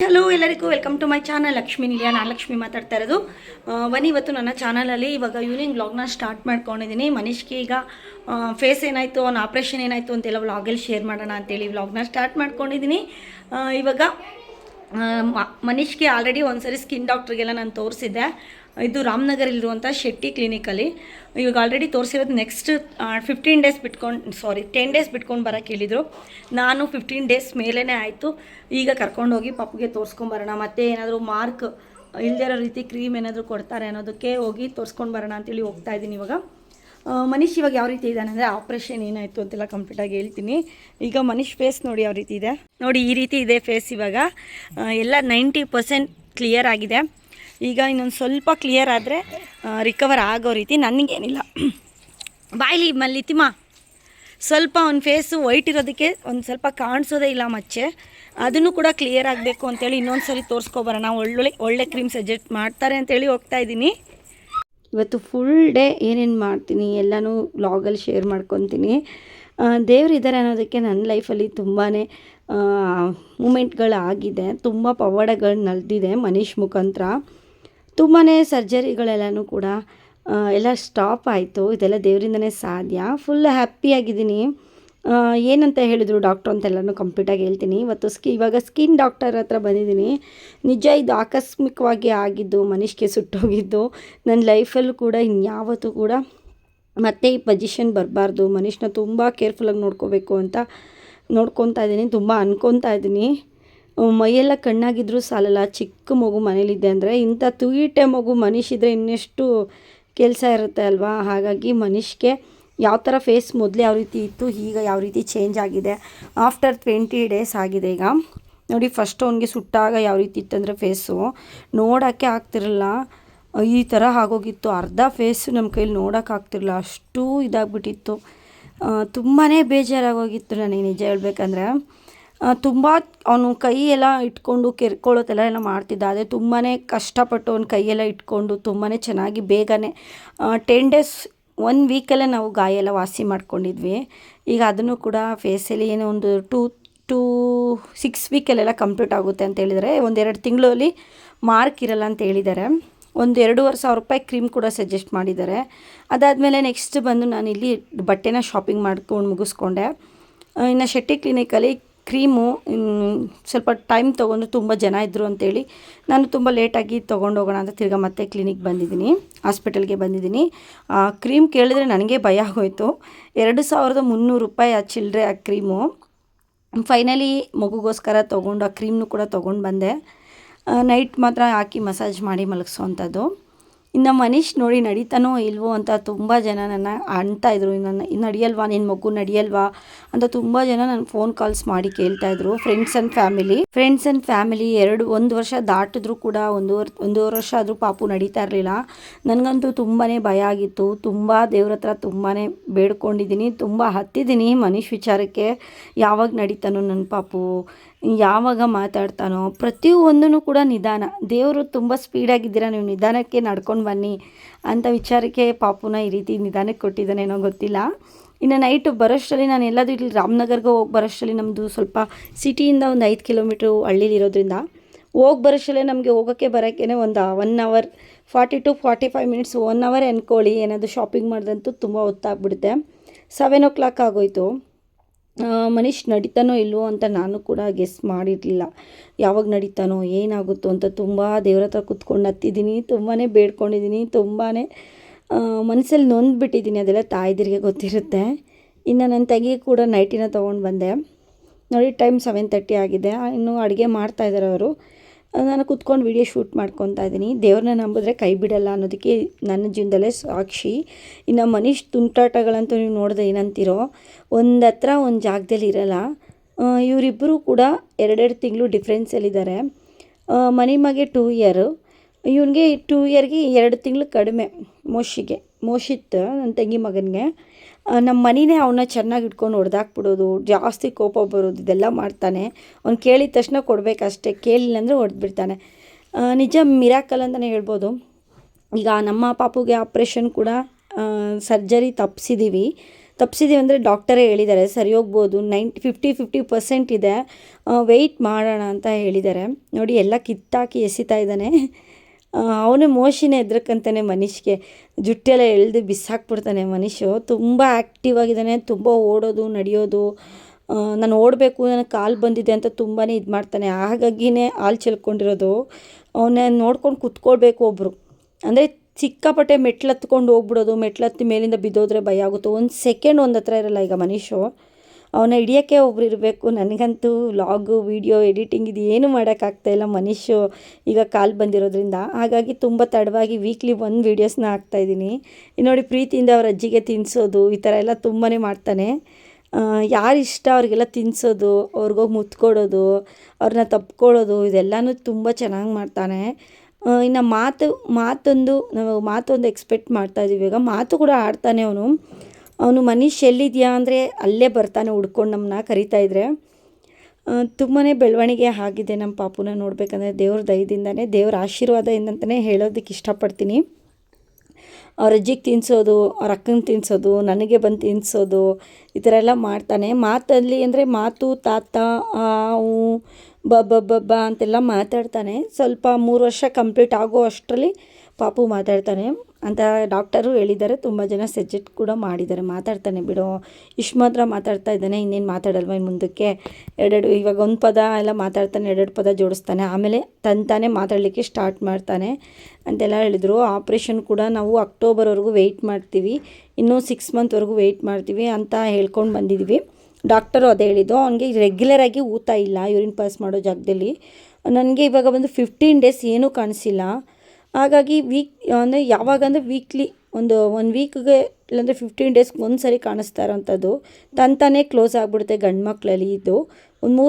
Hello ಎಲ್ಲರಿಗೂ welcome to my channel Lakshmi Niliya. ನಾನು ಲಕ್ಷ್ಮಿ ಮಾತಾಡ್ತಾ ಇರೋದು. ಇವತ್ತು ನನ್ನ ಚಾನಲಲ್ಲಿ ಇವಾಗ ಈವ್ನಿಂಗ್ ವ್ಲಾಗ್ನ ಸ್ಟಾರ್ಟ್ ಮಾಡ್ಕೊಂಡಿದ್ದೀನಿ. ಮನೀಶ್ಗೆ ಈಗ ಫೇಸ್ ಏನಾಯಿತು, ಅವ್ನ ಆಪ್ರೇಷನ್ ಏನಾಯಿತು ಅಂತೆಲ್ಲ ವ್ಲಾಗಲ್ಲಿ ಶೇರ್ ಮಾಡೋಣ ಅಂತೇಳಿ ವ್ಲಾಗ್ನ ಸ್ಟಾರ್ಟ್ ಮಾಡ್ಕೊಂಡಿದ್ದೀನಿ. ಇವಾಗ ಮನೀಶ್ಗೆ ಆಲ್ರೆಡಿ ಒಂದ್ಸರಿ ಸ್ಕಿನ್ ಡಾಕ್ಟ್ರಿಗೆಲ್ಲ ನಾನು ತೋರಿಸಿದ್ದೆ. ಇದು ರಾಮನಗರಲ್ಲಿರುವಂಥ ಶೆಟ್ಟಿ ಕ್ಲಿನಿಕಲ್ಲಿ ಇವಾಗ ಆಲ್ರೆಡಿ ತೋರಿಸಿರೋದು. ನೆಕ್ಸ್ಟ್ 10 ಡೇಸ್ ಬಿಟ್ಕೊಂಡು ಬರೋಕ್ಕೆ ಹೇಳಿದರು. ನಾನು 15 ಡೇಸ್ ಮೇಲೇ ಆಯಿತು. ಈಗ ಕರ್ಕೊಂಡೋಗಿ ಪಾಪುಗೆ ತೋರಿಸ್ಕೊಂಬರೋಣ, ಮತ್ತು ಏನಾದರೂ ಮಾರ್ಕ್ ಇಲ್ಲದೇ ಇರೋ ರೀತಿ ಕ್ರೀಮ್ ಏನಾದರೂ ಕೊಡ್ತಾರೆ ಅನ್ನೋದಕ್ಕೆ ಹೋಗಿ ತೋರಿಸ್ಕೊಂಡು ಬರೋಣ ಅಂತೇಳಿ ಹೋಗ್ತಾ ಇದ್ದೀನಿ. ಇವಾಗ ಮನೀಶ್ ಇವಾಗ ಯಾವ ರೀತಿ ಇದ್ದಾನೆ ಅಂದರೆ, ಆಪ್ರೇಷನ್ ಏನಾಯಿತು ಅಂತೆಲ್ಲ ಕಂಪ್ಲೀಟಾಗಿ ಹೇಳ್ತೀನಿ. ಈಗ ಮನೀಶ್ ಫೇಸ್ ನೋಡಿ ಯಾವ ರೀತಿ ಇದೆ. ನೋಡಿ ಈ ರೀತಿ ಇದೆ ಫೇಸ್. ಇವಾಗ ಎಲ್ಲ 90% ಕ್ಲಿಯರ್ ಆಗಿದೆ. ಈಗ ಇನ್ನೊಂದು ಸ್ವಲ್ಪ ಕ್ಲಿಯರ್ ಆದರೆ ರಿಕವರ್ ಆಗೋ ರೀತಿ. ನನಗೇನಿಲ್ಲ, ಬಾಯ್ಲಿ ಮಲ್ಲಿತಿಮ್ಮ ಸ್ವಲ್ಪ ಒಂದು ಫೇಸು ವೈಟ್ ಇರೋದಕ್ಕೆ ಒಂದು ಸ್ವಲ್ಪ ಕಾಣಿಸೋದೇ ಇಲ್ಲ ಮಚ್ಚೆ, ಅದನ್ನು ಕೂಡ ಕ್ಲಿಯರ್ ಆಗಬೇಕು ಅಂತೇಳಿ ಇನ್ನೊಂದು ಸರಿ ತೋರಿಸ್ಕೊಬರೋಣ. ಒಳ್ಳೆ ಕ್ರೀಮ್ ಸಜೆಸ್ಟ್ ಮಾಡ್ತಾರೆ ಅಂತೇಳಿ ಹೋಗ್ತಾ ಇದ್ದೀನಿ. ಇವತ್ತು ಫುಲ್ ಡೇ ಏನೇನು ಮಾಡ್ತೀನಿ ಎಲ್ಲನೂ ವ್ಲಾಗಲ್ಲಿ ಶೇರ್ ಮಾಡ್ಕೊತೀನಿ. ದೇವರಿದ್ದಾರೆ ಅನ್ನೋದಕ್ಕೆ ನನ್ನ ಲೈಫಲ್ಲಿ ತುಂಬಾ ಮೂಮೆಂಟ್ಗಳಾಗಿದೆ, ತುಂಬ ಪವಾಡಗಳು ನಡೆದಿದೆ ಮನೀಶ್ ಮುಖಾಂತರ. ತುಂಬಾ ಸರ್ಜರಿಗಳೆಲ್ಲನೂ ಕೂಡ ಎಲ್ಲ ಸ್ಟಾಪ್ ಆಯಿತು. ಇದೆಲ್ಲ ದೇವರಿಂದನೇ ಸಾಧ್ಯ. ಫುಲ್ ಹ್ಯಾಪಿಯಾಗಿದ್ದೀನಿ. ಏನಂತ ಹೇಳಿದರು ಡಾಕ್ಟ್ರು ಅಂತೆಲ್ಲನೂ ಕಂಪ್ಲೀಟಾಗಿ ಹೇಳ್ತೀನಿ. ಇವತ್ತು ಇವಾಗ ಸ್ಕಿನ್ ಡಾಕ್ಟರ್ ಹತ್ರ ಬಂದಿದ್ದೀನಿ. ನಿಜ ಇದು ಆಕಸ್ಮಿಕವಾಗಿ ಆಗಿದ್ದು, ಮನೀಶ್ಗೆ ಸುಟ್ಟೋಗಿದ್ದು. ನನ್ನ ಲೈಫಲ್ಲೂ ಕೂಡ ಇನ್ಯಾವತ್ತೂ ಕೂಡ ಮತ್ತೆ ಈ ಪೊಸಿಷನ್ ಬರಬಾರ್ದು. ಮನೀಶ್ನ ತುಂಬ ಕೇರ್ಫುಲ್ಲಾಗಿ ನೋಡ್ಕೋಬೇಕು ಅಂತ ನೋಡ್ಕೊತಾ ಇದ್ದೀನಿ, ತುಂಬ ಅನ್ಕೊತಾ ಇದ್ದೀನಿ. ಮೈಯೆಲ್ಲ ಕಣ್ಣಾಗಿದ್ದರೂ ಸಾಲಲ್ಲ. ಚಿಕ್ಕ ಮಗು ಮನೇಲಿದೆ ಅಂದರೆ, ಇಂಥ ತುಯಿಟೆ ಮಗು ಮನೀಶ್ ಇದ್ದರೆ ಇನ್ನೆಷ್ಟು ಕೆಲಸ ಇರುತ್ತೆ ಅಲ್ವಾ. ಹಾಗಾಗಿ ಮನೀಶ್ಗೆ ಯಾವ ಥರ ಫೇಸ್ ಮೊದಲೇ ಯಾವ ರೀತಿ ಇತ್ತು, ಈಗ ಯಾವ ರೀತಿ ಚೇಂಜ್ ಆಗಿದೆ. ಆಫ್ಟರ್ 20 ಡೇಸ್ ಆಗಿದೆ ಈಗ. ನೋಡಿ ಫಸ್ಟ್ ಅವನಿಗೆ ಸುಟ್ಟಾಗ ಯಾವ ರೀತಿ ಇತ್ತಂದರೆ ಫೇಸು ನೋಡೋಕ್ಕೆ ಆಗ್ತಿರಲ್ಲ, ಈ ಥರ ಆಗೋಗಿತ್ತು. ಅರ್ಧ ಫೇಸು ನಮ್ಮ ಕೈಲಿ ನೋಡೋಕ್ಕಾಗ್ತಿರಲಿಲ್ಲ, ಅಷ್ಟು ಇದಾಗ್ಬಿಟ್ಟಿತ್ತು. ತುಂಬಾ ಬೇಜಾರಾಗೋಗಿತ್ತು ನನಗೆ ನಿಜ ಹೇಳ್ಬೇಕಂದ್ರೆ. ತುಂಬ ಅವನು ಕೈ ಎಲ್ಲ ಇಟ್ಕೊಂಡು ಕೆರ್ಕೊಳ್ಳೋದೆಲ್ಲ ಮಾಡ್ತಿದ್ದ. ಅದೇ ತುಂಬಾ ಕಷ್ಟಪಟ್ಟು ಅವನ ಕೈಯೆಲ್ಲ ಇಟ್ಕೊಂಡು ತುಂಬಾ ಚೆನ್ನಾಗಿ ಬೇಗನೆ 10 ಡೇಸ್ 1 ವೀಕಲ್ಲೇ ನಾವು ಗಾಯ ಎಲ್ಲ ವಾಸಿ ಮಾಡ್ಕೊಂಡಿದ್ವಿ. ಈಗ ಅದನ್ನು ಕೂಡ ಫೇಸಲ್ಲಿ ಏನೋ ಒಂದು 6 ವೀಕಲ್ಲೆಲ್ಲ ಕಂಪ್ಲೀಟ್ ಆಗುತ್ತೆ ಅಂತ ಹೇಳಿದರೆ, 1-2 ತಿಂಗಳಲ್ಲಿ ಮಾರ್ಕ್ ಇರಲ್ಲ ಅಂತ ಹೇಳಿದ್ದಾರೆ. ಒಂದು 2,500 ರೂಪಾಯಿ ಕ್ರೀಮ್ ಕೂಡ ಸಜೆಸ್ಟ್ ಮಾಡಿದ್ದಾರೆ. ಅದಾದಮೇಲೆ ನೆಕ್ಸ್ಟ್ ಬಂದು ನಾನು ಇಲ್ಲಿ ಬಟ್ಟೆನ ಶಾಪಿಂಗ್ ಮಾಡ್ಕೊಂಡು ಮುಗಿಸ್ಕೊಂಡೆ. ಇನ್ನು ಶೆಟ್ಟಿ ಕ್ಲಿನಿಕಲ್ಲಿ ಕ್ರೀಮು ಸ್ವಲ್ಪ ಟೈಮ್ ತೊಗೊಂಡು ತುಂಬ ಜನ ಇದ್ದರು ಅಂತೇಳಿ ನಾನು ತುಂಬ ಲೇಟಾಗಿ ತೊಗೊಂಡೋಗೋಣ ಅಂತ ತಿರ್ಗಾ ಮತ್ತೆ ಕ್ಲಿನಿಕ್ ಬಂದಿದ್ದೀನಿ, ಹಾಸ್ಪಿಟಲ್ಗೆ ಬಂದಿದ್ದೀನಿ. ಕ್ರೀಮ್ ಕೇಳಿದ್ರೆ ನನಗೆ ಭಯ ಆಗೋಯಿತು. 2,300 ರೂಪಾಯಿ ಆ ಚಿಲ್ಲರೆ ಆ ಕ್ರೀಮು. ಫೈನಲಿ ಮಗುಗೋಸ್ಕರ ತೊಗೊಂಡು ಆ ಕ್ರೀಮ್ನು ಕೂಡ ತೊಗೊಂಡು ಬಂದೆ. ನೈಟ್ ಮಾತ್ರ ಹಾಕಿ ಮಸಾಜ್ ಮಾಡಿ ಮಲಗಿಸೋವಂಥದ್ದು. ಇನ್ನು ಮನೀಶ್ ನೋಡಿ ನಡೀತಾನೋ ಇಲ್ವೋ ಅಂತ ತುಂಬ ಜನ ನನ್ನ ಅಂತಾಯಿದ್ರು. ನಡಿಯಲ್ವಾ ನಿನ್ನ ಮಗು ನಡಿಯಲ್ವಾ ಅಂತ ತುಂಬ ಜನ ನನ್ನ ಫೋನ್ ಕಾಲ್ಸ್ ಮಾಡಿ ಕೇಳ್ತಾಯಿದ್ರು. ಫ್ರೆಂಡ್ಸ್ ಆ್ಯಂಡ್ ಫ್ಯಾಮಿಲಿ 1 ವರ್ಷ ದಾಟಿದ್ರು ಕೂಡ, ಒಂದೂವರೆ ವರ್ಷ ಆದರೂ ಪಾಪು ನಡೀತಾ ಇರಲಿಲ್ಲ. ನನಗಂತೂ ತುಂಬಾ ಭಯ ಆಗಿತ್ತು. ತುಂಬ ದೇವ್ರ ಹತ್ರ ತುಂಬಾ ಬೇಡ್ಕೊಂಡಿದ್ದೀನಿ, ತುಂಬ ಹತ್ತಿದ್ದೀನಿ ಮನೀಶ್ ವಿಚಾರಕ್ಕೆ. ಯಾವಾಗ ನಡೀತಾನೋ ನನ್ನ ಪಾಪು, ಯಾವಾಗ ಮಾತಾಡ್ತಾನೋ, ಪ್ರತಿಯೊಂದೂ ಕೂಡ ನಿಧಾನ. ದೇವರು ತುಂಬ ಸ್ಪೀಡಾಗಿದ್ದೀರಾ, ನೀವು ನಿಧಾನಕ್ಕೆ ನಡ್ಕೊಂಡು ಬನ್ನಿ ಅಂತ ವಿಚಾರಕ್ಕೆ ಪಾಪುನ ಈ ರೀತಿ ನಿಧಾನಕ್ಕೆ ಕೊಟ್ಟಿದ್ದಾನೇನೋ ಗೊತ್ತಿಲ್ಲ. ಇನ್ನು ನೈಟು ಬರೋಷ್ಟರಲ್ಲಿ ನಾನು ಎಲ್ಲದೂ ಇಲ್ಲಿ ರಾಮನಗರ್ಗೆ ಹೋಗಿ ಬರೋಷ್ಟರಲ್ಲಿ ನಮ್ಮದು ಸ್ವಲ್ಪ ಸಿಟಿಯಿಂದ ಒಂದು 5 ಕಿಲೋಮೀಟ್ರು ಹಳ್ಳಿಲಿರೋದ್ರಿಂದ ಹೋಗಿ ಬರೋಷ್ಟರಲ್ಲೇ ನಮಗೆ ಹೋಗೋಕ್ಕೆ ಬರೋಕ್ಕೇ ಒಂದು 1 ಅವರ್ 40 to 45 ಮಿನಿಟ್ಸ್, 1 ಅವರ್ ಅಂದ್ಕೊಳ್ಳಿ. ಏನಾದರೂ ಶಾಪಿಂಗ್ ಮಾಡಿದಂತೂ ತುಂಬ ಹೊತ್ತಾಗ್ಬಿಡುತ್ತೆ. 7 o'clock ಆಗೋಯಿತು. ಮನೀಶ್ ನಡೀತಾನೋ ಇಲ್ವೋ ಅಂತ ನಾನು ಕೂಡ ಗೆಸ್ ಮಾಡಿರಲಿಲ್ಲ. ಯಾವಾಗ ನಡೀತಾನೋ ಏನಾಗುತ್ತೋ ಅಂತ ತುಂಬ ದೇವ್ರ ಹತ್ರ ಕೂತ್ಕೊಂಡು ಹತ್ತಿದ್ದೀನಿ, ತುಂಬಾ ಬೇಡ್ಕೊಂಡಿದ್ದೀನಿ, ತುಂಬಾ ಮನಸ್ಸಲ್ಲಿ ನೊಂದ್ಬಿಟ್ಟಿದ್ದೀನಿ. ಅದೆಲ್ಲ ತಾಯ್ದಿರಿಗೆ ಗೊತ್ತಿರುತ್ತೆ. ಇನ್ನು ನನ್ನ ತಂಗಿ ಕೂಡ ನೈಟಿನ ತೊಗೊಂಡು ಬಂದೆ. ನೋಡಿ ಟೈಮ್ 7:30 ಆಗಿದೆ. ಇನ್ನು ಅಡುಗೆ ಮಾಡ್ತಾಯಿದ್ದಾರೆ ಅವರು. ನಾನು ಕೂತ್ಕೊಂಡು ವಿಡಿಯೋ ಶೂಟ್ ಮಾಡ್ಕೊತಾ ಇದ್ದೀನಿ. ದೇವ್ರನ್ನ ನಂಬಿದ್ರೆ ಕೈ ಬಿಡಲ್ಲ ಅನ್ನೋದಕ್ಕೆ ನನ್ನ ಜೀವನದಲ್ಲೇ ಸಾಕ್ಷಿ. ಇನ್ನು ಮನೀಶ್ ತುಂಟಾಟಗಳಂತೂ ನೀವು ನೋಡಿದ್ರೆ ಏನಂತೀರೋ, ಒಂದು ಜಾಗದಲ್ಲಿ ಇರಲ್ಲ. ಇವರಿಬ್ಬರು ಕೂಡ 2 ತಿಂಗಳು ಡಿಫ್ರೆನ್ಸಲ್ಲಿದ್ದಾರೆ. ಮನಿಮಗೆ 2 ಇಯರು, ಇವನಿಗೆ 2 ಇಯರ್ಗೆ 2 ತಿಂಗಳು ಕಡಿಮೆ. ಮೋಶಿತ್ ನನ್ನ ತಂಗಿ ಮಗನಿಗೆ. ನಮ್ಮ ಮನಿನೇ ಅವನ್ನ ಚೆನ್ನಾಗಿ ಇಟ್ಕೊಂಡು ಹೊಡೆದಾಕ್ಬಿಡೋದು, ಜಾಸ್ತಿ ಕೋಪ ಬರೋದು, ಇದೆಲ್ಲ ಮಾಡ್ತಾನೆ. ಅವ್ನು ಕೇಳಿದ ತಕ್ಷಣ ಕೊಡಬೇಕಷ್ಟೇ, ಕೇಳಿಲ್ಲ ಅಂದರೆ ಹೊಡೆದ್ಬಿಡ್ತಾನೆ. ನಿಜ ಮಿರಾಕಲ್ ಅಂತಲೇ ಹೇಳ್ಬೋದು. ಈಗ ನಮ್ಮ ಪಾಪುಗೆ ಆಪ್ರೇಷನ್ ಕೂಡ ಸರ್ಜರಿ ತಪ್ಪಿಸಿದ್ದೀವಿ ಅಂದರೆ ಡಾಕ್ಟರೇ ಹೇಳಿದ್ದಾರೆ ಸರಿ ಹೋಗ್ಬೋದು, 50% ಇದೆ, ವೆಯ್ಟ್ ಮಾಡೋಣ ಅಂತ ಹೇಳಿದ್ದಾರೆ. ನೋಡಿ ಎಲ್ಲ ಕಿತ್ತಾಕಿ ಎಸಿತಾ ಇದ್ದಾನೆ. ಅವನೇ ಮೋಶಿನೇ ಹೆದ್ರಕ್ಕಂತಾನೆ ಮನುಷ್ಯಗೆ, ಜುಟ್ಟೆಲ್ಲ ಎಳೆದು ಬಿಸಾಕ್ಬಿಡ್ತಾನೆ ಮನುಷ್ಯ. ತುಂಬ ಆ್ಯಕ್ಟಿವ್ ಆಗಿದ್ದಾನೆ, ತುಂಬ ಓಡೋದು ನಡೆಯೋದು. ನಾನು ಓಡಬೇಕು, ನನಗೆ ಕಾಲು ಬಂದಿದೆ ಅಂತ ತುಂಬಾ ಇದು ಮಾಡ್ತಾನೆ. ಹಾಗಾಗಿನೇ ಹಾಲು ಚೆಲ್ಕೊಂಡಿರೋದು. ಅವನ್ನ ನೋಡ್ಕೊಂಡು ಕುತ್ಕೊಳ್ಬೇಕು ಒಬ್ಬರು, ಅಂದರೆ ಸಿಕ್ಕಾಪಟ್ಟೆ ಮೆಟ್ಲು ಹತ್ಕೊಂಡು ಹೋಗ್ಬಿಡೋದು, ಮೆಟ್ಲು ಹತ್ತಿ ಮೇಲಿಂದ ಬಿದ್ದೋದ್ರೆ ಭಯ ಆಗುತ್ತೆ. ಒಂದು ಸೆಕೆಂಡ್ ಒಂದು ಹತ್ರ ಇರಲ್ಲ ಈಗ ಮನುಷ್ಯ. ಅವನ್ನ ಹಿಡಿಯೋಕ್ಕೆ ಒಬ್ರು ಇರಬೇಕು. ನನಗಂತೂ ವ್ಲಾಗು ವೀಡಿಯೋ ಎಡಿಟಿಂಗ್ ಇದು ಏನೂ ಮಾಡೋಕ್ಕಾಗ್ತಾಯಿಲ್ಲ ಮನುಷ್ಯ ಈಗ ಕಾಲು ಬಂದಿರೋದ್ರಿಂದ. ಹಾಗಾಗಿ ತುಂಬ ತಡವಾಗಿ ವೀಕ್ಲಿ 1 ವೀಡಿಯೋಸ್ನ ಹಾಕ್ತಾಯಿದ್ದೀನಿ. ನೋಡಿ ಪ್ರೀತಿಯಿಂದ ಅವ್ರ ಅಜ್ಜಿಗೆ ತಿನ್ನಿಸೋದು ಈ ಥರ ಎಲ್ಲ ತುಂಬಾ ಮಾಡ್ತಾನೆ. ಯಾರು ಇಷ್ಟ ಅವ್ರಿಗೆಲ್ಲ ತಿನ್ನಿಸೋದು, ಅವ್ರಿಗೋಗಿ ಮುತ್ಕೊಡೋದು, ಅವ್ರನ್ನ ತಪ್ಕೊಳ್ಳೋದು, ಇದೆಲ್ಲನೂ ತುಂಬ ಚೆನ್ನಾಗಿ ಮಾಡ್ತಾನೆ. ಇನ್ನು ನಾವು ಮಾತೊಂದು ಎಕ್ಸ್ಪೆಕ್ಟ್ ಮಾಡ್ತಾಯಿದ್ದೀವಿ. ಈಗ ಮಾತು ಕೂಡ ಆಡ್ತಾನೆ ಅವನು ಮನುಷ್ಯ ಎಲ್ಲಿದೆಯಾ ಅಂದರೆ ಅಲ್ಲೇ ಬರ್ತಾನೆ ಹುಡ್ಕೊಂಡು ನಮ್ಮನ್ನ ಕರಿತಾಯಿದ್ರೆ. ತುಂಬಾ ಬೆಳವಣಿಗೆ ಆಗಿದೆ ನಮ್ಮ ಪಾಪುನ ನೋಡಬೇಕಂದ್ರೆ ದೇವ್ರ ದಯದಿಂದನೇ, ದೇವ್ರ ಆಶೀರ್ವಾದದಿಂದನೇ ಹೇಳೋದಕ್ಕೆ ಇಷ್ಟಪಡ್ತೀನಿ. ಅವ್ರ ಅಜ್ಜಿಗೆ ತಿನ್ನಿಸೋದು, ಅವ್ರ ಅಕ್ಕಂಗೆ ತಿನ್ನಿಸೋದು, ನನಗೆ ಬಂದು ತಿನ್ನಿಸೋದು, ಈ ಥರ ಎಲ್ಲ ಮಾಡ್ತಾನೆ. ಮಾತಲ್ಲಿ ಅಂದರೆ ಮಾತು ತಾತ ಹೂ ಬಬ್ಬ ಅಂತೆಲ್ಲ ಮಾತಾಡ್ತಾನೆ. ಸ್ವಲ್ಪ 3 ವರ್ಷ ಕಂಪ್ಲೀಟ್ ಆಗೋ ಅಷ್ಟರಲ್ಲಿ ಪಾಪು ಮಾತಾಡ್ತಾನೆ ಅಂತ ಡಾಕ್ಟರು ಹೇಳಿದ್ದಾರೆ. ತುಂಬ ಜನ ಸಜೆಸ್ಟ್ ಕೂಡ ಮಾಡಿದ್ದಾರೆ. ಮಾತಾಡ್ತಾನೆ ಬಿಡೋ, ಇಷ್ಟು ಮಾತ್ರ ಮಾತಾಡ್ತಾ ಇದ್ದಾನೆ, ಇನ್ನೇನು ಮಾತಾಡಲ್ವ ಇನ್ನು ಮುಂದಕ್ಕೆ, ಇವಾಗ 1 ಪದ ಎಲ್ಲ ಮಾತಾಡ್ತಾನೆ, 2 ಪದ ಜೋಡಿಸ್ತಾನೆ, ಆಮೇಲೆ ತಾನೇ ಮಾತಾಡಲಿಕ್ಕೆ ಸ್ಟಾರ್ಟ್ ಮಾಡ್ತಾನೆ ಅಂತೆಲ್ಲ ಹೇಳಿದರು. ಆಪ್ರೇಷನ್ ಕೂಡ ನಾವು ಅಕ್ಟೋಬರ್ವರೆಗೂ ವೆಯ್ಟ್ ಮಾಡ್ತೀವಿ, ಇನ್ನೂ 6 ಮಂತ್ವರೆಗೂ ವೆಯ್ಟ್ ಮಾಡ್ತೀವಿ ಅಂತ ಹೇಳ್ಕೊಂಡು ಬಂದಿದ್ದೀವಿ. ಡಾಕ್ಟರು ಅದೇ ಹೇಳಿದ್ದು. ಅವನಿಗೆ ರೆಗ್ಯುಲರಾಗಿ ಊತ ಇಲ್ಲ ಯೂರಿನ್ ಪಾಸ್ ಮಾಡೋ ಜಾಗದಲ್ಲಿ. ನನಗೆ ಇವಾಗ ಬಂದು 15 ಡೇಸ್ ಏನೂ ಕಾಣಿಸಿಲ್ಲ. ಹಾಗಾಗಿ ಯಾವಾಗಂದರೆ ವೀಕ್ಲಿ ಒಂದು ವೀಕ್ಗೆ ಇಲ್ಲಾಂದರೆ 15 ಡೇಸ್ಗೆ ಒಂದು ಸರಿ ಕಾಣಿಸ್ತಾ ಇರೋವಂಥದ್ದು. ತಾನೇ ಕ್ಲೋಸ್ ಆಗಿಬಿಡುತ್ತೆ ಗಂಡು ಮಕ್ಕಳಲ್ಲಿ. ಇದು ಒಂದು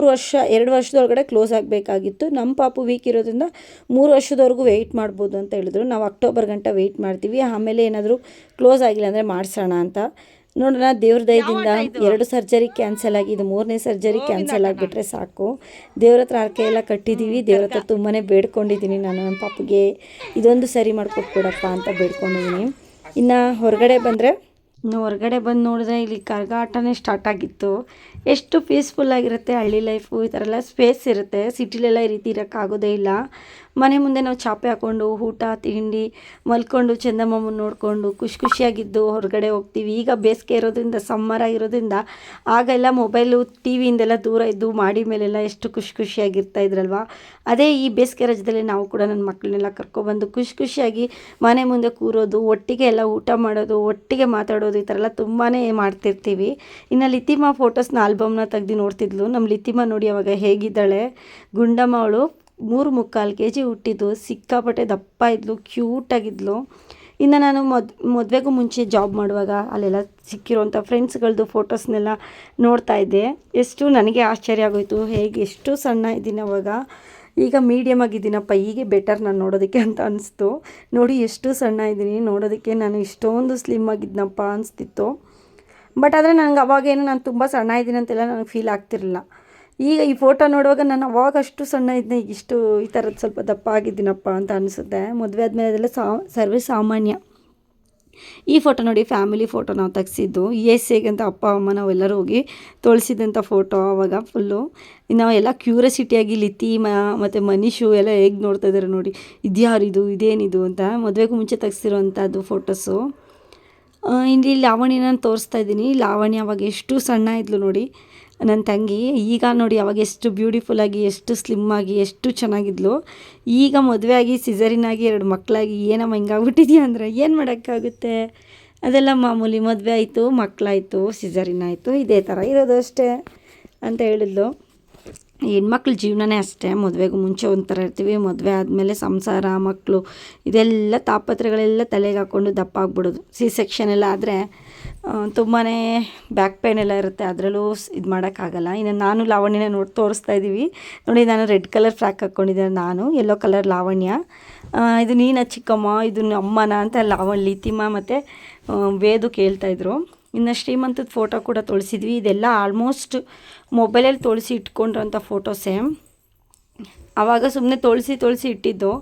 2 ವರ್ಷದೊಳಗಡೆ ಕ್ಲೋಸ್ ಆಗಬೇಕಾಗಿತ್ತು. ನಮ್ಮ ಪಾಪು ವೀಕ್ ಇರೋದ್ರಿಂದ 3 ವರ್ಷದವರೆಗೂ ವೆಯ್ಟ್ ಮಾಡ್ಬೋದು ಅಂತ ಹೇಳಿದ್ರು. ನಾವು ಅಕ್ಟೋಬರ್ ಗಂಟ ವೆಯ್ಟ್ ಮಾಡ್ತೀವಿ, ಆಮೇಲೆ ಏನಾದರೂ ಕ್ಲೋಸ್ ಆಗಿಲ್ಲ ಅಂದರೆ ಮಾಡಿಸೋಣ ಅಂತ. ನೋಡೋಣ, ದೇವ್ರ ದಯದಿಂದ 2 ಸರ್ಜರಿ ಕ್ಯಾನ್ಸಲ್ ಆಗಿ ಇದು 3ನೇ ಸರ್ಜರಿ ಕ್ಯಾನ್ಸಲ್ ಆಗಿಬಿಟ್ರೆ ಸಾಕು. ದೇವ್ರ ಹತ್ರ ಹರಕೆ ಎಲ್ಲ ಕಟ್ಟಿದ್ದೀವಿ. ದೇವ್ರ ಹತ್ರ ತುಂಬಾ ಬೇಡ್ಕೊಂಡಿದ್ದೀನಿ ನಾನು, ನನ್ನ ಪಾಪಿಗೆ ಇದೊಂದು ಸರಿ ಮಾಡಿಕೊಟ್ಬಿಡಪ್ಪ ಅಂತ ಬೇಡ್ಕೊಂಡಿದ್ದೀನಿ. ಇನ್ನು ಹೊರಗಡೆ ಬಂದು ನೋಡಿದ್ರೆ ಇಲ್ಲಿ ಕರಗಾಟನೇ ಸ್ಟಾರ್ಟ್ ಆಗಿತ್ತು. ಎಷ್ಟು ಪೀಸ್ಫುಲ್ಲಾಗಿರುತ್ತೆ ಹಳ್ಳಿ ಲೈಫು. ಈ ಥರ ಎಲ್ಲ ಸ್ಪೇಸ್ ಇರುತ್ತೆ. ಸಿಟಿಲೆಲ್ಲ ಈ ರೀತಿ ಇರೋಕ್ಕಾಗೋದೇ ಇಲ್ಲ. ಮನೆ ಮುಂದೆ ನಾವು ಚಾಪೆ ಹಾಕ್ಕೊಂಡು ಊಟ ತಿಂಡಿ ಮಲ್ಕೊಂಡು ಚಂದಮಾಮನ ನೋಡಿಕೊಂಡು ಖುಷಿಯಾಗಿದ್ದು ಹೊರಗಡೆ ಹೋಗ್ತೀವಿ. ಈಗ ಬೇಸಿಗೆ ಇರೋದ್ರಿಂದ, ಸಮ್ಮರ್ ಆಗಿರೋದ್ರಿಂದ ಆಗೆಲ್ಲ ಮೊಬೈಲು ಟಿ ವಿಯಿಂದೆಲ್ಲ ದೂರ ಇದ್ದು ಮಾಡಿ ಮೇಲೆಲ್ಲ ಎಷ್ಟು ಖುಷಿಯಾಗಿರ್ತಾ ಇದ್ರಲ್ವ. ಅದೇ ಈ ಬೇಸಿಗೆ ರಜದಲ್ಲಿ ನಾವು ಕೂಡ ನನ್ನ ಮಕ್ಕಳನ್ನೆಲ್ಲ ಕರ್ಕೊಬಂದು ಖುಷಿಯಾಗಿ ಮನೆ ಮುಂದೆ ಕೂರೋದು, ಒಟ್ಟಿಗೆ ಎಲ್ಲ ಊಟ ಮಾಡೋದು, ಒಟ್ಟಿಗೆ ಮಾತಾಡೋದು, ಈ ಥರ ಎಲ್ಲ ತುಂಬಾ ಮಾಡ್ತಿರ್ತೀವಿ. ಇನ್ನು ಲಿತಿಮಾ ಫೋಟೋಸ್ನ ಆಲ್ಬಮ್ನ ತೆಗ್ದು ನೋಡ್ತಿದ್ಲು. ನಮ್ಮ ಲಿತಿಮಾ ನೋಡಿ ಅವಾಗ ಹೇಗಿದ್ದಾಳೆ, ಗುಂಡಮ್ಮ ಅವಳು 3.25 kg ಹುಟ್ಟಿದ್ದು, ಸಿಕ್ಕಾಪಟ್ಟೆ ದಪ್ಪ ಇದ್ಲು, ಕ್ಯೂಟಾಗಿದ್ಲು. ಇನ್ನು ನಾನು ಮದುವೆಗೂ ಮುಂಚೆ ಜಾಬ್ ಮಾಡುವಾಗ ಅಲ್ಲೆಲ್ಲ ಸಿಕ್ಕಿರೋಂಥ ಫ್ರೆಂಡ್ಸ್ಗಳದ್ದು ಫೋಟೋಸ್ನೆಲ್ಲ ನೋಡ್ತಾ ಇದ್ದೆ. ಎಷ್ಟು ನನಗೆ ಆಶ್ಚರ್ಯ ಆಗೋಯಿತು, ಎಷ್ಟು ಸಣ್ಣ ಇದ್ದೀನಿ ಅವಾಗ. ಈಗ ಮೀಡಿಯಮ್ ಆಗಿದ್ದೀನಪ್ಪ, ಹೀಗೆ ಬೆಟರ್ ನಾನು ನೋಡೋದಕ್ಕೆ ಅಂತ ಅನಿಸ್ತು. ನೋಡಿ ಎಷ್ಟು ಸಣ್ಣ ಇದ್ದೀನಿ, ನೋಡೋದಕ್ಕೆ ನಾನು ಇಷ್ಟೊಂದು ಸ್ಲಿಮ್ ಆಗಿದ್ನಪ್ಪ ಅನಿಸ್ತಿತ್ತು. ಬಟ್ ಆದರೆ ನನಗೆ ಅವಾಗೇನು ನಾನು ತುಂಬ ಸಣ್ಣ ಇದ್ದೀನಿ ಅಂತೆಲ್ಲ ನನಗೆ ಫೀಲ್ ಆಗ್ತಿರಲಿಲ್ಲ. ಈಗ ಈ ಫೋಟೋ ನೋಡುವಾಗ ನಾನು ಅವಾಗ ಅಷ್ಟು ಸಣ್ಣ ಇದ್ದೆ, ಈಗ ಈ ಥರದ್ದು ಸ್ವಲ್ಪ ದಪ್ಪ ಆಗಿದ್ದೀನಪ್ಪ ಅಂತ ಅನಿಸುತ್ತೆ. ಮದುವೆ ಆದಮೇಲೆ ಅದೆಲ್ಲ ಸರ್ವೇ ಸಾಮಾನ್ಯ. ಈ ಫೋಟೋ ನೋಡಿ, ಫ್ಯಾಮಿಲಿ ಫೋಟೋ ನಾವು ತೆಗ್ಸಿದ್ದು. ESAಗೆ ಅಂತ ಅಪ್ಪ ಅಮ್ಮ ನಾವೆಲ್ಲರೂ ಹೋಗಿ ತೊಳ್ಸಿದಂಥ ಫೋಟೋ ಅವಾಗ ಫುಲ್ಲು. ನಾವು ಎಲ್ಲ ಕ್ಯೂರಿಯಾಸಿಟಿಯಾಗಿ ಮತ್ತು ಮನೀಶು ಎಲ್ಲ ಹೇಗೆ ನೋಡ್ತಾ ಇದ್ದಾರೆ ನೋಡಿ, ಇದ್ಯಾರಿದು ಇದೇನಿದು ಅಂತ. ಮದುವೆಗೂ ಮುಂಚೆ ತೆಗ್ಸಿರೋವಂಥದ್ದು ಫೋಟೋಸು. ಇಲ್ಲಿ ಲಾವಣ್ಯನ ತೋರಿಸ್ತಾ ಇದ್ದೀನಿ. ಲಾವಣ್ಯ ಅವಾಗ ಎಷ್ಟು ಸಣ್ಣ ಇದ್ಲು ನೋಡಿ, ನನ್ನ ತಂಗಿ. ಈಗ ನೋಡಿ ಅವಾಗ ಎಷ್ಟು ಬ್ಯೂಟಿಫುಲ್ಲಾಗಿ, ಎಷ್ಟು ಸ್ಲಿಮ್ಮಾಗಿ, ಎಷ್ಟು ಚೆನ್ನಾಗಿದ್ಲು. ಈಗ ಮದುವೆ ಆಗಿ ಸಿಸರಿನಾಗಿ 2 ಮಕ್ಕಳಾಗಿ ಏನಮ್ಮ ಹಿಂಗಾಗ್ಬಿಟ್ಟಿದ್ಯಾ ಅಂದರೆ ಏನು ಮಾಡೋಕ್ಕಾಗುತ್ತೆ, ಅದೆಲ್ಲ ಮಾಮೂಲಿ. ಮದುವೆ ಆಯಿತು, ಮಕ್ಕಳಾಯಿತು, ಸಿಸರಿನ್ ಆಯಿತು, ಇದೇ ಥರ ಇರೋದು ಅಷ್ಟೇ ಅಂತ ಹೇಳಿದ್ಲು. ಹೆಣ್ಮಕ್ಳ ಜೀವನನೇ ಅಷ್ಟೇ. ಮದುವೆಗೂ ಮುಂಚೆ ಒಂಥರ ಇರ್ತೀವಿ, ಮದುವೆ ಆದಮೇಲೆ ಸಂಸಾರ, ಮಕ್ಕಳು, ಇದೆಲ್ಲ ತಾಪತ್ರೆಗಳೆಲ್ಲ ತಲೆಗೆ ಹಾಕ್ಕೊಂಡು ದಪ್ಪ ಆಗ್ಬಿಡೋದು. ಸೆಕ್ಷನ್ ಎಲ್ಲ ಆದರೆ ತುಂಬಾ ಬ್ಯಾಕ್ ಪೇನ್ ಎಲ್ಲ ಇರುತ್ತೆ, ಅದರಲ್ಲೂ ಇದು ಮಾಡೋಕ್ಕಾಗಲ್ಲ. ಇನ್ನು ನಾನು ಲಾವಣ್ಯನ ತೋರಿಸ್ತಾ ಇದ್ದೀವಿ ನೋಡಿ. ನಾನು ರೆಡ್ ಕಲರ್ ಫ್ರಾಕ್ ಹಾಕ್ಕೊಂಡಿದ್ದೇನೆ, ನಾನು ಯೆಲ್ಲೋ ಕಲರ್ ಲಾವಣ್ಯ. ಇದು ನೀನ ಚಿಕ್ಕಮ್ಮ, ಇದು ಅಮ್ಮನ ಅಂತ ಲಿತಿಮಾ ಮತ್ತು ವೇದು ಕೇಳ್ತಾಯಿದ್ರು. ಇನ್ನು ಶ್ರೀಮಂತದ ಫೋಟೋ ಕೂಡ ತೋರಿಸಿದ್ವಿ. ಇದೆಲ್ಲ ಆಲ್ಮೋಸ್ಟ್ ಮೊಬೈಲಲ್ಲಿ ತೋರಿಸಿ ಇಟ್ಕೊಂಡಿರೋಂಥ ಫೋಟೋಸೇ. ಆವಾಗ ಸುಮ್ಮನೆ ತೋರಿಸಿ ಇಟ್ಟಿದ್ದು.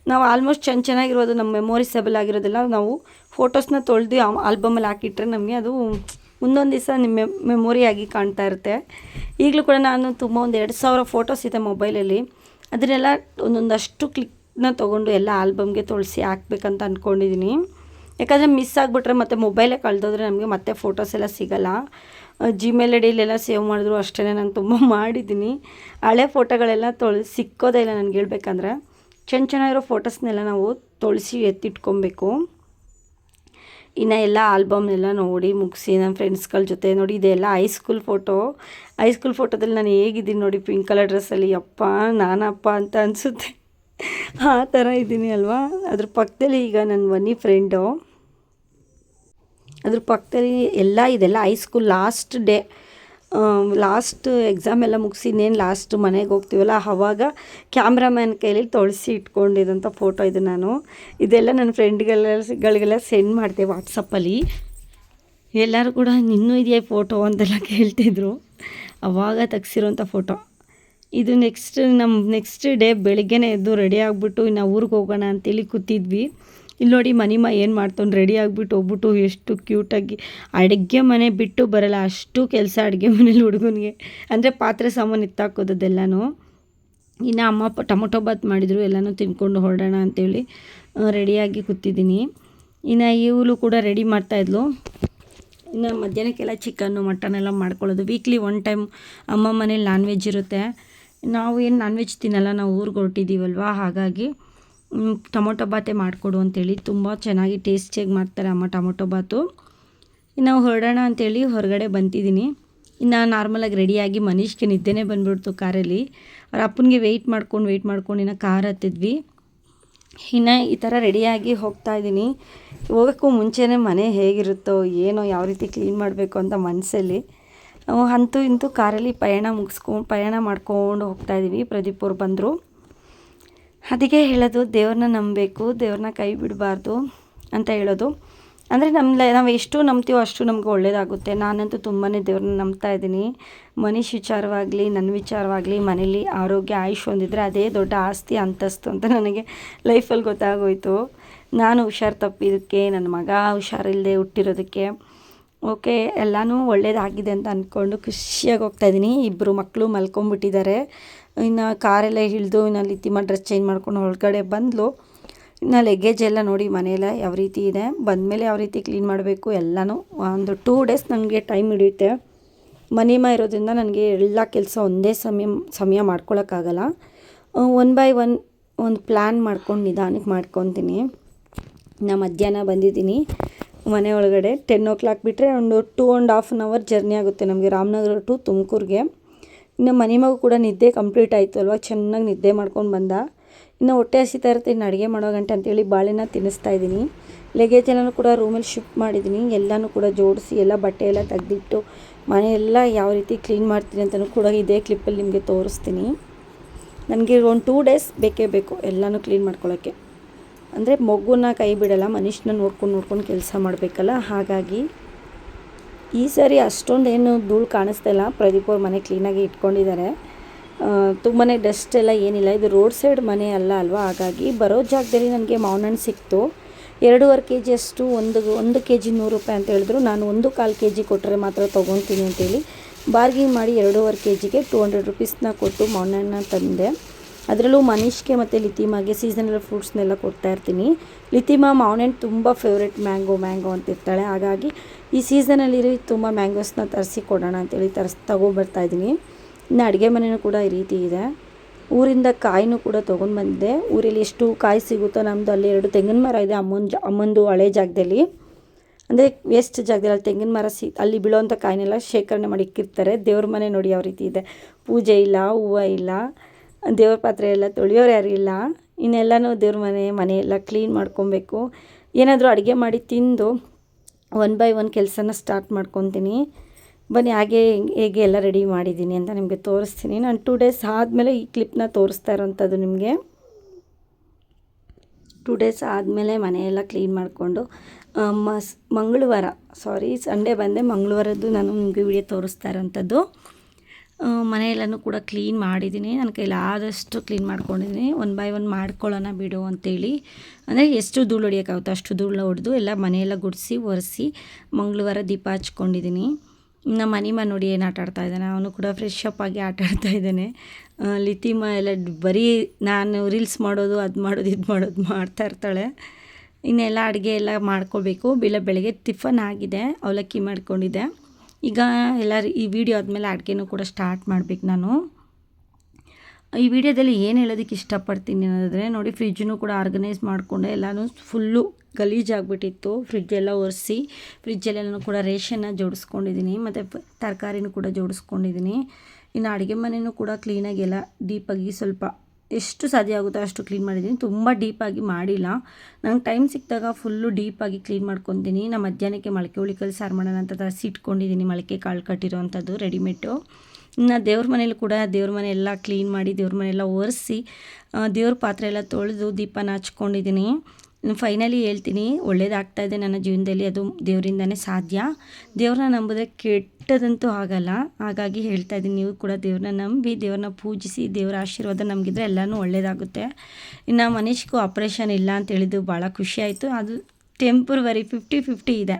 ನಾವು ಆಲ್ಮೋಸ್ಟ್ ಚೆನ್ನಾಗಿರೋದು, ನಮ್ಮ ಮೆಮೊರಿಸಬಲ್ ಆಗಿರೋದೆಲ್ಲ ನಾವು ಫೋಟೋಸ್ನ ತೊಳೆದು ಆಲ್ಬಮಲ್ಲಿ ಹಾಕಿಟ್ರೆ ನಮಗೆ ಅದು ಮುಂದೊಂದು ದಿವಸ ನಿಮ್ಮ ಮೆಮೊರಿಯಾಗಿ ಕಾಣ್ತಾ ಇರುತ್ತೆ. ಈಗಲೂ ಕೂಡ ನಾನು ತುಂಬ ಒಂದು 2000 ಫೋಟೋಸ್ ಇದೆ ಮೊಬೈಲಲ್ಲಿ. ಅದನ್ನೆಲ್ಲ ಒಂದೊಂದಷ್ಟು ಕ್ಲಿಕ್ನ ತೊಗೊಂಡು ಎಲ್ಲ ಆಲ್ಬಮ್ಗೆ ತೊಳಸಿ ಹಾಕ್ಬೇಕಂತ ಅಂದ್ಕೊಂಡಿದ್ದೀನಿ. ಯಾಕಂದರೆ ಮಿಸ್ ಆಗಿಬಿಟ್ರೆ ಮತ್ತು ಮೊಬೈಲೇ ಕಳೆದೋದ್ರೆ ನಮಗೆ ಮತ್ತೆ ಫೋಟೋಸ್ ಎಲ್ಲ ಸಿಗೋಲ್ಲ. ಜಿಮೇಲ್ ಐ ಡಿಲೆಲ್ಲ ಸೇವ್ ಮಾಡಿದ್ರು ಅಷ್ಟೇ, ನಾನು ತುಂಬ ಮಾಡಿದ್ದೀನಿ. ಹಳೆ ಫೋಟೋಗಳೆಲ್ಲ ಸಿಕ್ಕೋದೇ ಇಲ್ಲ ನನಗೆ ಹೇಳ್ಬೇಕಂದ್ರೆ. ಚೆನ್ನಾಗಿರೋ ಫೋಟೋಸ್ನೆಲ್ಲ ನಾವು ತೊಳಸಿ ಎತ್ತಿಟ್ಕೊಬೇಕು. ಇನ್ನು ಎಲ್ಲ ಆಲ್ಬಮ್ನೆಲ್ಲ ನೋಡಿ ಮುಗಿಸಿ ನನ್ನ ಫ್ರೆಂಡ್ಸ್ಗಳ ಜೊತೆ ನೋಡಿ, ಇದೆಲ್ಲ ಹೈಸ್ಕೂಲ್ ಫೋಟೋದಲ್ಲಿ ನಾನು ಹೇಗಿದ್ದೀನಿ ನೋಡಿ, ಪಿಂಕ್ ಕಲರ್ ಡ್ರೆಸ್ಸಲ್ಲಿ. ಯಪ್ಪ ನಾನಪ್ಪ ಅಂತ ಅನಿಸುತ್ತೆ, ಆ ಥರ ಇದ್ದೀನಿ ಅಲ್ವಾ. ಅದ್ರ ಪಕ್ಕದಲ್ಲಿ ಈಗ ನನ್ನ ವನ್ನಿ ಫ್ರೆಂಡು, ಅದ್ರ ಪಕ್ಕದಲ್ಲಿ ಇದೆಲ್ಲ ಹೈಸ್ಕೂಲ್ ಲಾಸ್ಟ್ ಎಕ್ಸಾಮ್ ಎಲ್ಲ ಮುಗಿಸಿ ಇನ್ನೇನು ಲಾಸ್ಟ್ ಮನೆಗೆ ಹೋಗ್ತೀವಲ್ಲ ಆವಾಗ ಕ್ಯಾಮ್ರಾಮ್ಯಾನ್ ಕೈಲಿ ತೊಳಸಿ ಇಟ್ಕೊಂಡಿದ್ದಂಥ ಫೋಟೋ ಇದು. ಇದೆಲ್ಲ ನನ್ನ ಫ್ರೆಂಡ್ಗಳಿಗೆಲ್ಲ ಸೆಂಡ್ ಮಾಡಿದೆ ವಾಟ್ಸಪ್ಪಲ್ಲಿ. ಎಲ್ಲರೂ ಕೂಡ ಇನ್ನೂ ಇದೆಯಾ ಫೋಟೋ ಅಂತೆಲ್ಲ ಕೇಳ್ತಿದ್ರು. ಆವಾಗ ತೆಗ್ಸಿರೋಂಥ ಫೋಟೋ ಇದು. ನೆಕ್ಸ್ಟ್ ಡೇ ಬೆಳಿಗ್ಗೆನೇ ಎದ್ದು ರೆಡಿ ಆಗಿಬಿಟ್ಟು ಇನ್ನು ಊರಿಗೆ ಹೋಗೋಣ ಅಂತೇಳಿ ಕೂತಿದ್ವಿ. ಇಲ್ಲಿ ನೋಡಿ ಮನಿಮ ಏನು ಮಾಡ್ತಾನೆ, ರೆಡಿ ಆಗಿಬಿಟ್ಟು ಹೋಗ್ಬಿಟ್ಟು ಎಷ್ಟು ಕ್ಯೂಟಾಗಿ ಅಡುಗೆ ಮನೆ ಬಿಟ್ಟು ಬರಲ್ಲ, ಅಷ್ಟು ಕೆಲಸ ಅಡುಗೆ ಮನೇಲಿ ಹುಡುಗನಿಗೆ. ಅಂದರೆ ಪಾತ್ರೆ ಸಾಮಾನು ಎತ್ತಾಕೋದೆಲ್ಲನೂ. ಇನ್ನು ಅಮ್ಮ ಟೊಮೊಟೊ ಬಾತ್ ಮಾಡಿದರು, ಎಲ್ಲನೂ ತಿನ್ಕೊಂಡು ಹೊರಡೋಣ ಅಂತೇಳಿ ರೆಡಿಯಾಗಿ ಕೂತಿದ್ದೀನಿ. ಇನ್ನು ಇವಳು ಕೂಡ ರೆಡಿ ಮಾಡ್ತಾಯಿದ್ಲು. ಇನ್ನು ಮಧ್ಯಾಹ್ನಕ್ಕೆಲ್ಲ ಚಿಕನ್ನು ಮಟನ್ ಎಲ್ಲ ಮಾಡ್ಕೊಳ್ಳೋದು. ವೀಕ್ಲಿ 1 ಟೈಮ್ ಅಮ್ಮ ಮನೇಲಿ ನಾನ್ ವೆಜ್ ಇರುತ್ತೆ. ನಾವು ಏನು ನಾನ್ ವೆಜ್ ತಿನ್ನಲ್ಲ, ನಾವು ಊರಿಗೆ ಹೊರಟಿದ್ದೀವಲ್ವ, ಹಾಗಾಗಿ ಟೊಮೊಟೊ ಬಾತೇ ಮಾಡಿಕೊಡು ಅಂತೇಳಿ ತುಂಬ ಚೆನ್ನಾಗಿ ಟೇಸ್ಟಿಯಾಗಿ ಮಾಡ್ತಾರೆ ಅಮ್ಮ ಟೊಮೊಟೊ ಬಾತು. ಇನ್ನು ಹೊರಡೋಣ ಅಂತೇಳಿ ಹೊರಗಡೆ ಬಂತಿದ್ದೀನಿ. ಇನ್ನು ನಾರ್ಮಲಾಗಿ ರೆಡಿಯಾಗಿ ಮನೀಷ್ಗೆ ನಿದ್ದೆನೇ ಬಂದುಬಿಡ್ತು ಕಾರಲ್ಲಿ. ಅವ್ರ ಅಪ್ಪನಿಗೆ ವೆಯ್ಟ್ ಮಾಡ್ಕೊಂಡು ಇನ್ನು ಕಾರ್ ಹತ್ತಿದ್ವಿ. ಇನ್ನು ಈ ಥರ ರೆಡಿಯಾಗಿ ಹೋಗ್ತಾಯಿದ್ದೀನಿ. ಹೋಗೋಕ್ಕೂ ಮುಂಚೆನೇ ಮನೆ ಹೇಗಿರುತ್ತೋ ಏನೋ, ಯಾವ ರೀತಿ ಕ್ಲೀನ್ ಮಾಡಬೇಕು ಅಂತ ಮನಸ್ಸಲ್ಲಿ. ಅಂತೂ ಇಂತೂ ಕಾರಲ್ಲಿ ಪ್ರಯಾಣ ಮಾಡ್ಕೊಂಡು ಹೋಗ್ತಾಯಿದ್ದೀವಿ. ಪ್ರದೀಪ್ ಅವ್ರು ಬಂದರು. ಅದಕ್ಕೆ ಹೇಳೋದು, ದೇವ್ರನ್ನ ನಂಬಬೇಕು, ದೇವ್ರನ್ನ ಕೈ ಬಿಡಬಾರ್ದು ಅಂತ ಹೇಳೋದು. ಅಂದರೆ ನಾವು ಎಷ್ಟು ನಂಬ್ತೀವೋ ಅಷ್ಟು ನಮ್ಗೆ ಒಳ್ಳೆಯದಾಗುತ್ತೆ. ನಾನಂತೂ ತುಂಬಾ ದೇವ್ರನ್ನ ನಂಬ್ತಾ ಇದ್ದೀನಿ. ಮನೀಶ್ ವಿಚಾರವಾಗಲಿ, ನನ್ನ ವಿಚಾರವಾಗಲಿ, ಮನೇಲಿ ಆರೋಗ್ಯ ಆಯುಷ್ ಹೊಂದಿದ್ರೆ ಅದೇ ದೊಡ್ಡ ಆಸ್ತಿ ಅಂತಸ್ತು ಅಂತ ನನಗೆ ಲೈಫಲ್ಲಿ ಗೊತ್ತಾಗೋಯಿತು. ನಾನು ಹುಷಾರು ತಪ್ಪಿದ್ದಕ್ಕೆ, ನನ್ನ ಮಗ ಹುಷಾರಿಲ್ಲದೆ ಹುಟ್ಟಿರೋದಕ್ಕೆ, ಓಕೆ ಎಲ್ಲನೂ ಒಳ್ಳೇದಾಗಿದೆ ಅಂತ ಅಂದ್ಕೊಂಡು ಖುಷಿಯಾಗಿ ಹೋಗ್ತಾಯಿದ್ದೀನಿ. 2 ಮಕ್ಕಳು ಮಲ್ಕೊಂಡ್ಬಿಟ್ಟಿದ್ದಾರೆ. ಇನ್ನು ಕಾರೆಲ್ಲ ಇಳಿದು ಇನ್ನು ಲಿತಿಮ ಡ್ರೆಸ್ ಚೇಂಜ್ ಮಾಡ್ಕೊಂಡು ಒಳಗಡೆ ಬಂದಳು. ಇನ್ನು ಲಗೇಜ್ ಎಲ್ಲ ನೋಡಿ ಮನೆಯೆಲ್ಲ ಯಾವ ರೀತಿ ಇದೆ, ಬಂದಮೇಲೆ ಯಾವ ರೀತಿ ಕ್ಲೀನ್ ಮಾಡಬೇಕು ಎಲ್ಲನೂ. ಒಂದು 2 ಡೇಸ್ ನನಗೆ ಟೈಮ್ ಹಿಡಿಯುತ್ತೆ. ಮನಿಮ ಇರೋದ್ರಿಂದ ನನಗೆ ಎಲ್ಲ ಕೆಲಸ ಒಂದೇ ಸಮಯ ಮಾಡ್ಕೊಳಕ್ಕಾಗಲ್ಲ. 1 by 1 ಒಂದು ಪ್ಲ್ಯಾನ್ ಮಾಡ್ಕೊಂಡು ನಿಧಾನಕ್ಕೆ ಮಾಡ್ಕೊತೀನಿ. ನಾನು ಮಧ್ಯಾಹ್ನ ಬಂದಿದ್ದೀನಿ ಮನೆ ಒಳಗಡೆ. 10 o'clock ಬಿಟ್ಟರೆ ಒಂದು 2.5 hour ಜರ್ನಿ ಆಗುತ್ತೆ ನಮಗೆ ರಾಮನಗರ ಟು ತುಮಕೂರಿಗೆ. ಇನ್ನು ಮನಿಮಗೂ ಕೂಡ ನಿದ್ದೆ ಕಂಪ್ಲೀಟ್ ಆಯಿತು ಅಲ್ವಾ, ಚೆನ್ನಾಗಿ ನಿದ್ದೆ ಮಾಡ್ಕೊಂಡು ಬಂದ. ಇನ್ನು ಹೊಟ್ಟೆ ಹಸಿತಾ ಇರುತ್ತೆ, ಇನ್ನು ಅಡುಗೆ ಮಾಡೋ ಗಂಟೆ ಅಂತೇಳಿ ಬಾಳೆನ ತಿನ್ನಿಸ್ತಾ ಇದ್ದೀನಿ. ಲಗೇಜ್ ಎಲ್ಲನೂ ಕೂಡ ರೂಮಲ್ಲಿ ಶಿಫ್ಟ್ ಮಾಡಿದ್ದೀನಿ. ಎಲ್ಲನೂ ಕೂಡ ಜೋಡಿಸಿ ಎಲ್ಲ ಬಟ್ಟೆ ಎಲ್ಲ ತೆಗೆದಿಟ್ಟು ಮನೆಯೆಲ್ಲ ಯಾವ ರೀತಿ ಕ್ಲೀನ್ ಮಾಡ್ತೀನಿ ಅಂತಲೂ ಕೂಡ ಇದೇ ಕ್ಲಿಪ್ಪಲ್ಲಿ ನಿಮಗೆ ತೋರಿಸ್ತೀನಿ. ನನಗೆ ಒಂದು 2 days ಬೇಕೇ ಬೇಕು ಎಲ್ಲನೂ ಕ್ಲೀನ್ ಮಾಡ್ಕೊಳ್ಳೋಕ್ಕೆ. ಅಂದರೆ ಮಗುನ ಕೈ ಬಿಡಲ್ಲ, ಮನುಷ್ಯನ ನೋಡ್ಕೊಂಡು ಕೆಲಸ ಮಾಡಬೇಕಲ್ಲ, ಹಾಗಾಗಿ ಈ ಸಾರಿ ಅಷ್ಟೊಂದೇನು ಧೂಳು ಕಾಣಿಸ್ತಾ ಇಲ್ಲ. ಪ್ರದೀಪ್ ಅವ್ರ ಮನೆ ಕ್ಲೀನಾಗಿ ಇಟ್ಕೊಂಡಿದ್ದಾರೆ. ತುಂಬಾ ಡಸ್ಟ್ ಎಲ್ಲ ಏನಿಲ್ಲ. ಇದು ರೋಡ್ ಸೈಡ್ ಮನೆ ಅಲ್ವಾ, ಹಾಗಾಗಿ ಬರೋ ಜಾಗದಲ್ಲಿ ನನಗೆ ಮಾವಿನ ಹಣ್ಣು ಸಿಕ್ತು. 2.5 kg ಅಷ್ಟು, 1 kg 100 ರೂಪಾಯಿ ಅಂತ ಹೇಳಿದ್ರು. ನಾನು 1.25 kg ಕೊಟ್ಟರೆ ಮಾತ್ರ ತೊಗೊತೀನಿ ಅಂತೇಳಿ ಬಾರ್ಗಿಂಗ್ ಮಾಡಿ 2.5 kgಗೆ 200 rupeesನ ಕೊಟ್ಟು ಮಾವಿನ ಹಣ್ಣನ್ನ ತಂದೆ. ಅದರಲ್ಲೂ ಮನೀಷ್ಗೆ ಮತ್ತು ಲಿತಿಮಾಗೆ ಸೀಸನಲ್ ಫ್ರೂಟ್ಸ್ನೆಲ್ಲ ಕೊಡ್ತಾಯಿರ್ತೀನಿ. ಲಿತಿಮಾ ಮಾವಿನ ಹಣ್ಣು ತುಂಬ ಫೇವ್ರೆಟ್, ಮ್ಯಾಂಗೋ ಅಂತಿರ್ತಾಳೆ. ಹಾಗಾಗಿ ಈ ಸೀಸನಲ್ಲಿ ತುಂಬ ಮ್ಯಾಂಗೋಸ್ನ ತರಿಸಿ ಕೊಡೋಣ ಅಂತೇಳಿ ತೊಗೊಬರ್ತಾಯಿದ್ದೀನಿ. ಇನ್ನು ಅಡುಗೆ ಮನೆಯೂ ಕೂಡ ಈ ರೀತಿ ಇದೆ. ಊರಿಂದ ಕಾಯಿನೂ ಕೂಡ ತೊಗೊಂಡು ಬಂದಿದ್ದೆ. ಊರಲ್ಲಿ ಎಷ್ಟು ಕಾಯಿ ಸಿಗುತ್ತೋ, ನಮ್ಮದು ಅಲ್ಲಿ 2 ತೆಂಗಿನ ಮರ ಇದೆ ಅಮ್ಮಂದು ಹಳೆ ಜಾಗದಲ್ಲಿ. ಅಂದರೆ ವೇಸ್ಟ್ ಜಾಗದಲ್ಲಿ ಅಲ್ಲಿ ತೆಂಗಿನ ಮರ ಅಲ್ಲಿ ಬೀಳೋವಂಥ ಕಾಯಿನೆಲ್ಲ ಶೇಖರಣೆ ಮಾಡಿ ಇಕ್ಕಿರ್ತಾರೆ. ದೇವ್ರ ಮನೆ ನೋಡಿ ಯಾವ ರೀತಿ ಇದೆ. ಪೂಜೆ ಇಲ್ಲ, ಹೂವು ಇಲ್ಲ, ದೇವ್ರ ಪಾತ್ರೆ ಎಲ್ಲ ತೊಳೆಯೋರು ಯಾರು ಇಲ್ಲ. ಇನ್ನೆಲ್ಲನೂ ದೇವ್ರ ಮನೆಯೆಲ್ಲ ಕ್ಲೀನ್ ಮಾಡ್ಕೊಬೇಕು. ಏನಾದರೂ ಅಡುಗೆ ಮಾಡಿ ತಿಂದು 1 by 1 ಕೆಲಸನ ಸ್ಟಾರ್ಟ್ ಮಾಡ್ಕೊತೀನಿ. ಬನ್ನಿ ಹೇಗೆ ಎಲ್ಲ ರೆಡಿ ಮಾಡಿದ್ದೀನಿ ಅಂತ ನಿಮಗೆ ತೋರಿಸ್ತೀನಿ. ನಾನು 2 days ಆದಮೇಲೆ ಈ ಕ್ಲಿಪ್ನ ತೋರಿಸ್ತಾ ಇರೋಂಥದ್ದು ನಿಮಗೆ. 2 days ಆದಮೇಲೆ ಮನೆಯೆಲ್ಲ ಕ್ಲೀನ್ ಮಾಡಿಕೊಂಡು ಸಂಡೇ ಬಂದೆ. ಮಂಗಳವಾರದ್ದು ನಾನು ನಿಮಗೆ ವಿಡಿಯೋ ತೋರಿಸ್ತಾ ಇರೋಂಥದ್ದು. ಮನೆಯೆಲ್ಲನೂ ಕೂಡ ಕ್ಲೀನ್ ಮಾಡಿದ್ದೀನಿ. ನನ್ನ ಕೈಲಾದಷ್ಟು ಕ್ಲೀನ್ ಮಾಡ್ಕೊಂಡಿದ್ದೀನಿ. ಒನ್ ಬೈ ಒನ್ ಮಾಡ್ಕೊಳ್ಳೋಣ ಬಿಡು ಅಂತೇಳಿ. ಅಂದರೆ ಎಷ್ಟು ಧೂಳು ಹೊಡಿಯೋಕ್ಕಾಗುತ್ತೋ ಅಷ್ಟು ಧೂಳನ್ನ ಹೊಡೆದು ಎಲ್ಲ ಮನೆಯೆಲ್ಲ ಗುಡಿಸಿ ಒರೆಸಿ ಮಂಗಳವಾರ ದೀಪ ಹಚ್ಕೊಂಡಿದ್ದೀನಿ. ನಮ್ಮ ಮನಿಮ ನೋಡಿ ಏನು ಆಟ ಆಡ್ತಾ ಇದ್ದಾನೆ. ಅವನು ಕೂಡ ಫ್ರೆಶ್ ಅಪ್ ಆಗಿ ಆಟ ಆಡ್ತಾ ಇದ್ದಾನೆ. ಲಿತಿಮ ಎಲ್ಲ ಬರೀ ನಾನು ರೀಲ್ಸ್ ಮಾಡೋದು ಅದು ಮಾಡೋದು ಇದು ಮಾಡೋದು ಮಾಡ್ತಾ ಇರ್ತಾಳೆ. ಇನ್ನೆಲ್ಲ ಅಡುಗೆ ಎಲ್ಲ ಮಾಡ್ಕೊಳ್ಬೇಕು. ಬೆಳಗ್ಗೆ ಟಿಫನ್ ಆಗಿದೆ, ಅವಲಕ್ಕಿ ಮಾಡ್ಕೊಂಡಿದ್ದೆ. ಈಗ ಈ ವಿಡಿಯೋ ಆದಮೇಲೆ ಅಡುಗೆನೂ ಕೂಡ ಸ್ಟಾರ್ಟ್ ಮಾಡಬೇಕು ನಾನು. ಈ ವಿಡಿಯೋದಲ್ಲಿ ಏನು ಹೇಳೋದಕ್ಕೆ ಇಷ್ಟಪಡ್ತೀನಿ ಅನ್ನೋದಾದರೆ ನೋಡಿ, ಫ್ರಿಜ್ಜನ್ನು ಕೂಡ ಆರ್ಗನೈಸ್ ಮಾಡಿಕೊಂಡೆ. ಎಲ್ಲನೂ ಫುಲ್ಲು ಗಲೀಜಾಗಿಬಿಟ್ಟಿತ್ತು. ಫ್ರಿಜ್ಜೆಲ್ಲ ಒರೆಸಿ ಫ್ರಿಜ್ಜಲ್ಲೆಲ್ಲನೂ ಕೂಡ ರೇಷನ್ನ ಜೋಡಿಸ್ಕೊಂಡಿದ್ದೀನಿ, ಮತ್ತು ತರಕಾರಿನೂ ಕೂಡ ಜೋಡಿಸ್ಕೊಂಡಿದ್ದೀನಿ. ಇನ್ನು ಅಡುಗೆ ಮನೆಯೂ ಕೂಡ ಕ್ಲೀನಾಗಿ ಎಲ್ಲ ಡೀಪಾಗಿ ಸ್ವಲ್ಪ ಎಷ್ಟು ಸಾಧ್ಯ ಆಗುತ್ತೋ ಅಷ್ಟು ಕ್ಲೀನ್ ಮಾಡಿದ್ದೀನಿ. ತುಂಬ ಡೀಪಾಗಿ ಮಾಡಿಲ್ಲ. ನಂಗೆ ಟೈಮ್ ಸಿಕ್ಕಿದಾಗ ಫುಲ್ಲು ಡೀಪಾಗಿ ಕ್ಲೀನ್ ಮಾಡ್ಕೊತೀನಿ. ನಾನು ಮಧ್ಯಾಹ್ನಕ್ಕೆ ಮೊಳಕೆ ಹುಳಿಕಲ್ ಸಾರು ಮಾಡೋಣ ಅಂತ ಇಟ್ಕೊಂಡಿದ್ದೀನಿ, ಮೊಳಕೆ ಕಾಳು ಕಟ್ಟಿರೋ ಅಂಥದ್ದು ರೆಡಿಮೇಡು. ಇನ್ನು ದೇವ್ರ ಮನೇಲಿ ಕೂಡ ದೇವ್ರ ಮನೆ ಎಲ್ಲ ಕ್ಲೀನ್ ಮಾಡಿ ದೇವ್ರ ಮನೆಯೆಲ್ಲ ಒರೆಸಿ ದೇವ್ರ ಪಾತ್ರೆ ಎಲ್ಲ ತೊಳೆದು ದೀಪನ ಹಚ್ಕೊಂಡಿದ್ದೀನಿ. ಫೈನಲಿ ಹೇಳ್ತೀನಿ, ಒಳ್ಳೇದಾಗ್ತಾಯಿದೆ ನನ್ನ ಜೀವನದಲ್ಲಿ, ಅದು ದೇವರಿಂದನೇ ಸಾಧ್ಯ. ದೇವ್ರನ್ನ ನಂಬಿದ್ರೆ ಕೆಟ್ಟದಂತೂ ಆಗಲ್ಲ. ಹಾಗಾಗಿ ಹೇಳ್ತಾ ಇದ್ದೀನಿ, ನೀವು ಕೂಡ ದೇವ್ರನ್ನ ನಂಬಿ ದೇವ್ರನ್ನ ಪೂಜಿಸಿ, ದೇವರ ಆಶೀರ್ವಾದ ನಮಗಿದ್ರೆ ಎಲ್ಲನೂ ಒಳ್ಳೇದಾಗುತ್ತೆ. ಇನ್ನು ಮನೀಷ್ಗೂ ಆಪ್ರೇಷನ್ ಇಲ್ಲ ಅಂತ ಹೇಳಿದ್ದು ಭಾಳ ಖುಷಿಯಾಯಿತು. ಅದು ಟೆಂಪ್ರವರಿ 50-50 ಇದೆ.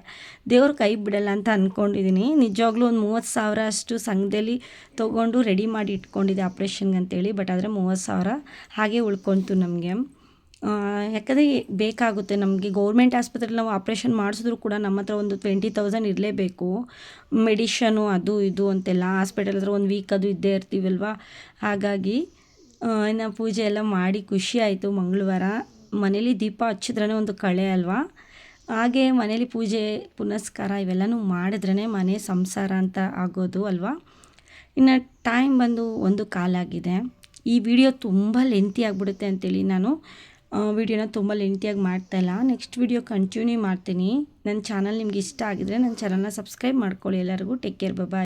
ದೇವ್ರ ಕೈ ಬಿಡಲ್ಲ ಅಂತ ಅಂದ್ಕೊಂಡಿದ್ದೀನಿ. ನಿಜವಾಗ್ಲೂ ಒಂದು 30,000 ಅಷ್ಟು ಸಂಘದಲ್ಲಿ ತೊಗೊಂಡು ರೆಡಿ ಮಾಡಿ ಇಟ್ಕೊಂಡಿದ್ದೆ ಆಪ್ರೇಷನ್ಗೆ ಅಂತೇಳಿ. ಬಟ್ ಆದರೆ 30,000 ಹಾಗೆ ಉಳ್ಕೊತು ನಮಗೆ. ಯಾಕಂದರೆ ಬೇಕಾಗುತ್ತೆ ನಮಗೆ. ಗೌರ್ಮೆಂಟ್ ಆಸ್ಪತ್ರೆಯಲ್ಲಿ ನಾವು ಆಪ್ರೇಷನ್ ಮಾಡಿಸಿದ್ರು ಕೂಡ ನಮ್ಮ ಹತ್ರ ಒಂದು 20,000 ಇರಲೇಬೇಕು. ಮೆಡಿಷನು ಅದು ಇದು ಅಂತೆಲ್ಲ ಹಾಸ್ಪಿಟಲ್ ಹತ್ರ ಒಂದು ವೀಕ್ ಅದು ಇದ್ದೇ ಇರ್ತೀವಲ್ವ. ಹಾಗಾಗಿ ಇನ್ನು ಪೂಜೆ ಎಲ್ಲ ಮಾಡಿ ಖುಷಿ ಆಯಿತು. ಮಂಗಳವಾರ ಮನೇಲಿ ದೀಪ ಹಚ್ಚಿದ್ರೇ ಒಂದು ಕಳೆ ಅಲ್ವಾ. ಹಾಗೆ ಮನೇಲಿ ಪೂಜೆ ಪುನಸ್ಕಾರ ಇವೆಲ್ಲನೂ ಮಾಡಿದ್ರೇ ಮನೆ ಸಂಸಾರ ಅಂತ ಆಗೋದು ಅಲ್ವಾ. ಇನ್ನು ಟೈಮ್ ಬಂದು 1 ಆಗಿದೆ. ಈ ವಿಡಿಯೋ ತುಂಬ ಲೆಂತಿ ಆಗಿಬಿಡುತ್ತೆ ಅಂತೇಳಿ ನಾನು ವಿಡಿಯೋನ ತುಂಬ ಲೆಂತಿಯಾಗಿ ಮಾಡ್ತಾಯಿಲ್ಲ. ನೆಕ್ಸ್ಟ್ ವಿಡಿಯೋ ಕಂಟಿನ್ಯೂ ಮಾಡ್ತೀನಿ. ನನ್ನ ಚಾನಲ್ ನಿಮ್ಗೆ ಇಷ್ಟ ಆಗಿದ್ರೆ ನನ್ನ ಚಾನಲ್ನ ಸಬ್ಸ್ಕ್ರೈಬ್ ಮಾಡ್ಕೊಳ್ಳಿ. ಎಲ್ಲರಿಗೂ ಟೇಕ್ ಕೇರ್, ಬಾಯ್.